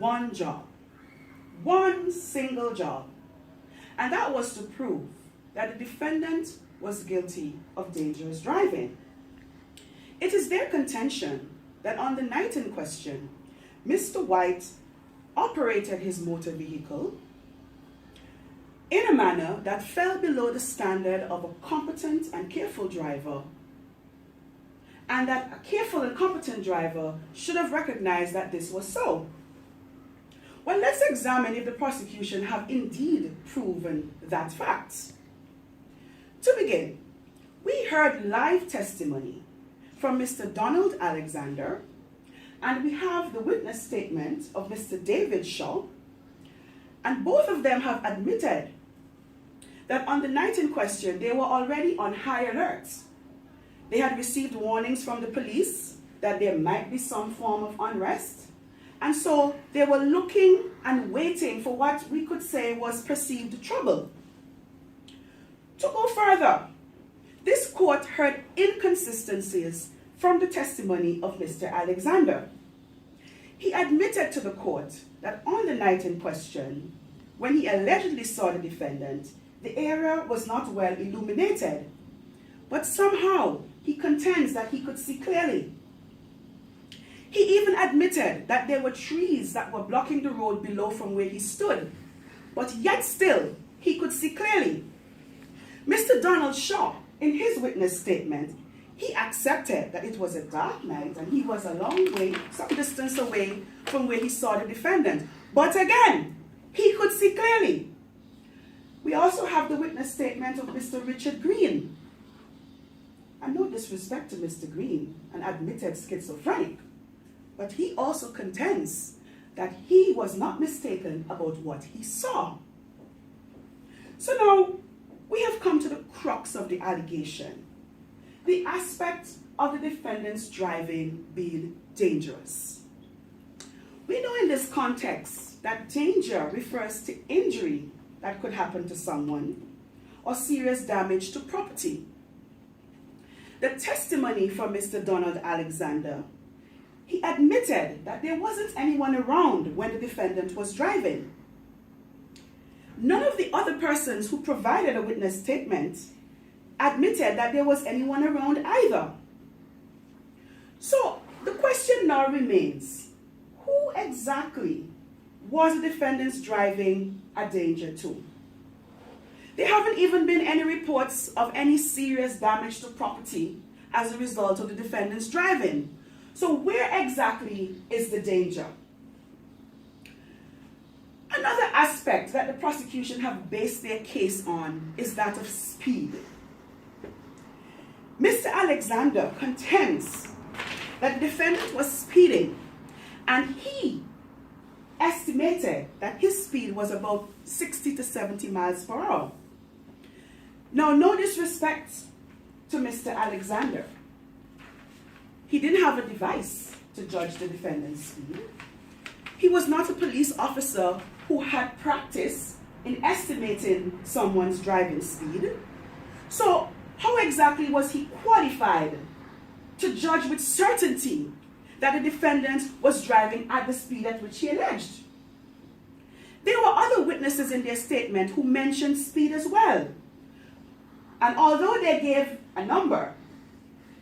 one job, one single job, and that was to prove that the defendant was guilty of dangerous driving. It is their contention that on the night in question, Mr. White operated his motor vehicle in a manner that fell below the standard of a competent and careful driver, and that a careful and competent driver should have recognized that this was so. Well, let's examine if the prosecution have indeed proven that fact. To begin, we heard live testimony from Mr. Donald Alexander, and we have the witness statement of Mr. David Shaw, and both of them have admitted that on the night in question, they were already on high alert. They had received warnings from the police that there might be some form of unrest, and so they were looking and waiting for what we could say was perceived trouble. To go further, this court heard inconsistencies from the testimony of Mr. Alexander. He admitted to the court that on the night in question, when he allegedly saw the defendant, the area was not well illuminated, but somehow he contends that he could see clearly. He even admitted that there were trees that were blocking the road below from where he stood, but yet still he could see clearly. Mr. Donald Shaw, in his witness statement, he accepted that it was a dark night and he was a long way, some distance away from where he saw the defendant. But again, he could see clearly. We also have the witness statement of Mr. Richard Green. And no disrespect to Mr. Green, an admitted schizophrenic, but he also contends that he was not mistaken about what he saw. So now, we have come to the crux of the allegation, the aspect of the defendant's driving being dangerous. We know in this context that danger refers to injury that could happen to someone or serious damage to property. The testimony from Mr. Donald Alexander, he admitted that there wasn't anyone around when the defendant was driving. None of the other persons who provided a witness statement admitted that there was anyone around either. So the question now remains, who exactly was the defendant's driving a danger to? There haven't even been any reports of any serious damage to property as a result of the defendant's driving. So where exactly is the danger? Another aspect that the prosecution have based their case on is that of speed. Mr. Alexander contends that the defendant was speeding, and he estimated that his speed was about 60 to 70 miles per hour. Now, no disrespect to Mr. Alexander. He didn't have a device to judge the defendant's speed. He was not a police officer who had practice in estimating someone's driving speed. So, how exactly was he qualified to judge with certainty that the defendant was driving at the speed at which he alleged? There were other witnesses in their statement who mentioned speed as well. And although they gave a number,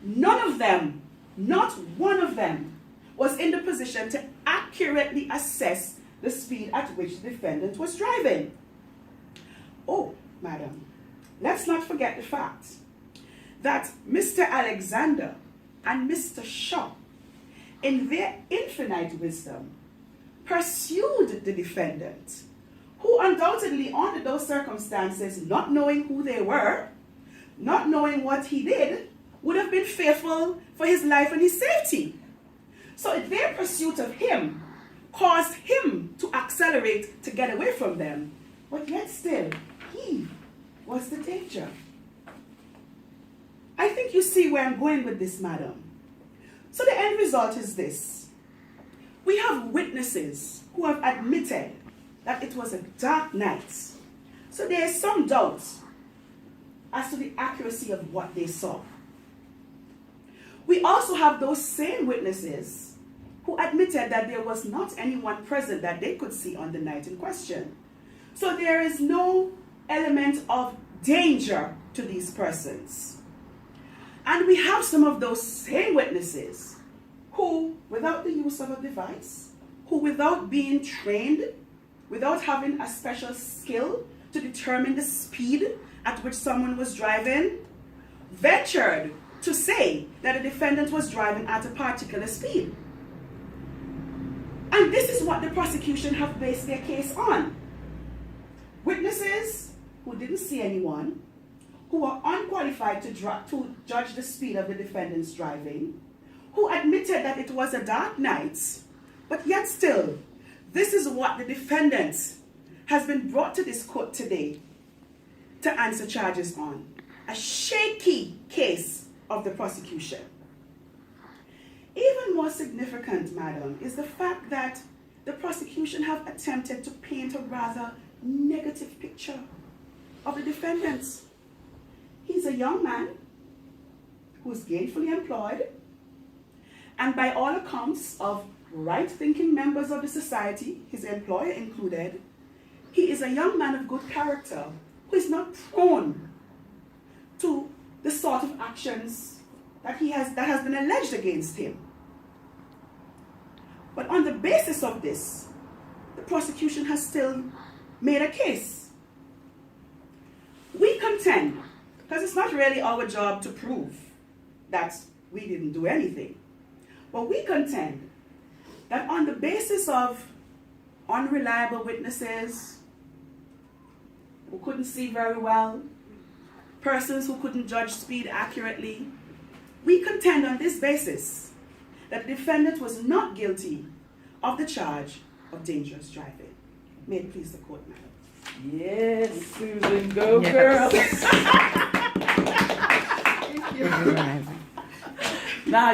none of them, not one of them, was in the position to accurately assess the speed at which the defendant was driving. Oh, madam, let's not forget the fact that Mr. Alexander and Mr. Shaw, in their infinite wisdom, pursued the defendant, who undoubtedly under those circumstances, not knowing who they were, not knowing what he did, would have been fearful for his life and his safety. So their pursuit of him caused him to accelerate to get away from them, but yet still, he was the danger. I think you see where I'm going with this, madam. So the end result is this. We have witnesses who have admitted that it was a dark night. So there is some doubt as to the accuracy of what they saw. We also have those same witnesses who admitted that there was not anyone present that they could see on the night in question. So there is no element of danger to these persons. And we have some of those same witnesses who, without the use of a device, who without being trained, without having a special skill to determine the speed at which someone was driving, ventured to say that a defendant was driving at a particular speed. And this is what the prosecution have based their case on. Witnesses who didn't see anyone, who are unqualified to judge the speed of the defendant's driving, who admitted that it was a dark night, but yet still, this is what the defendant has been brought to this court today to answer charges on. A shaky case of the prosecution. Even more significant, madam, is the fact that the prosecution have attempted to paint a rather negative picture of the defendant. He's a young man who's gainfully employed, and by all accounts of right-thinking members of the society, his employer included, he is a young man of good character who is not prone to the sort of actions that has been alleged against him. But on the basis of this, the prosecution has still made a case. We contend, because it's not really our job to prove that we didn't do anything, but we contend that on the basis of unreliable witnesses who couldn't see very well, persons who couldn't judge speed accurately, we contend on this basis that the defendant was not guilty of the charge of dangerous driving. May it please the court, madam. Yes, Susan, go girl. Yes. Now